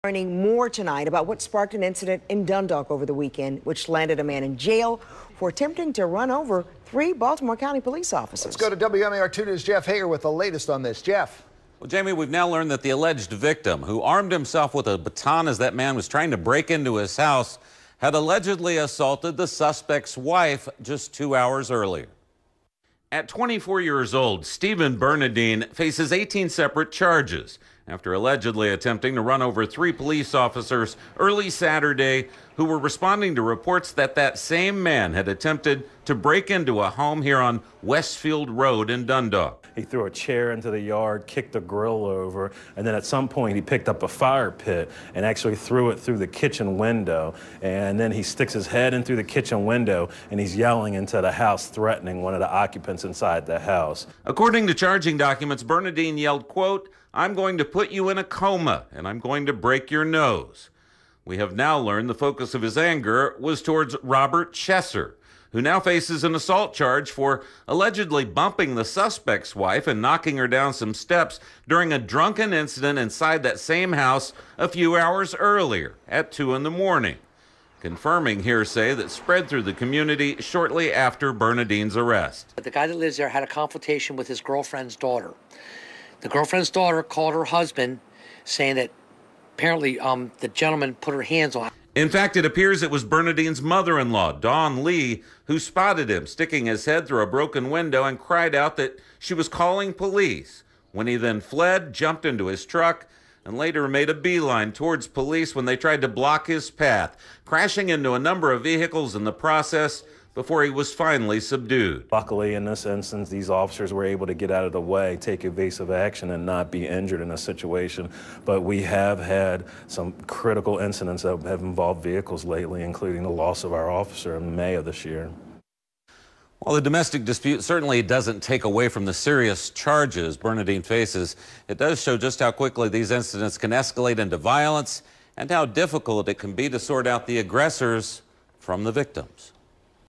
Learning more tonight about what sparked an incident in Dundalk over the weekend, which landed a man in jail for attempting to run over 3 Baltimore County police officers. Let's go to WMAR 2 News' Jeff Hager with the latest on this. Jeff. Well, Jamie, we've now learned that the alleged victim, who armed himself with a baton as that man was trying to break into his house, had allegedly assaulted the suspect's wife just 2 hours earlier. At 24 years old, Stephen Bernadyn faces 18 separate charges after allegedly attempting to run over 3 police officers early Saturday who were responding to reports that that same man had attempted to break into a home here on Westfield Road in Dundalk. He threw a chair into the yard, kicked the grill over, and then at some point he picked up a fire pit and actually threw it through the kitchen window. And then he sticks his head in through the kitchen window and he's yelling into the house, threatening one of the occupants inside the house. According to charging documents, Bernadyn yelled, quote, "I'm going to put you in a coma and I'm going to break your nose." We have now learned the focus of his anger was towards Robert Chesser, who now faces an assault charge for allegedly bumping the suspect's wife and knocking her down some steps during a drunken incident inside that same house a few hours earlier at 2 in the morning, confirming hearsay that spread through the community shortly after Bernadyn's arrest. The guy that lives there had a confrontation with his girlfriend's daughter. The girlfriend's daughter called her husband, saying that apparently the gentleman put her hands on. In fact, it appears it was Bernadyn's mother-in-law, Dawn Lee, who spotted him sticking his head through a broken window and cried out that she was calling police, when he then fled, jumped into his truck, and later made a beeline towards police when they tried to block his path, crashing into a number of vehicles in the process before he was finally subdued. Luckily, in this instance, these officers were able to get out of the way, take evasive action, and not be injured in a situation. But we have had some critical incidents that have involved vehicles lately, including the loss of our officer in May of this year. While the domestic dispute certainly doesn't take away from the serious charges Bernadyn faces, it does show just how quickly these incidents can escalate into violence and how difficult it can be to sort out the aggressors from the victims.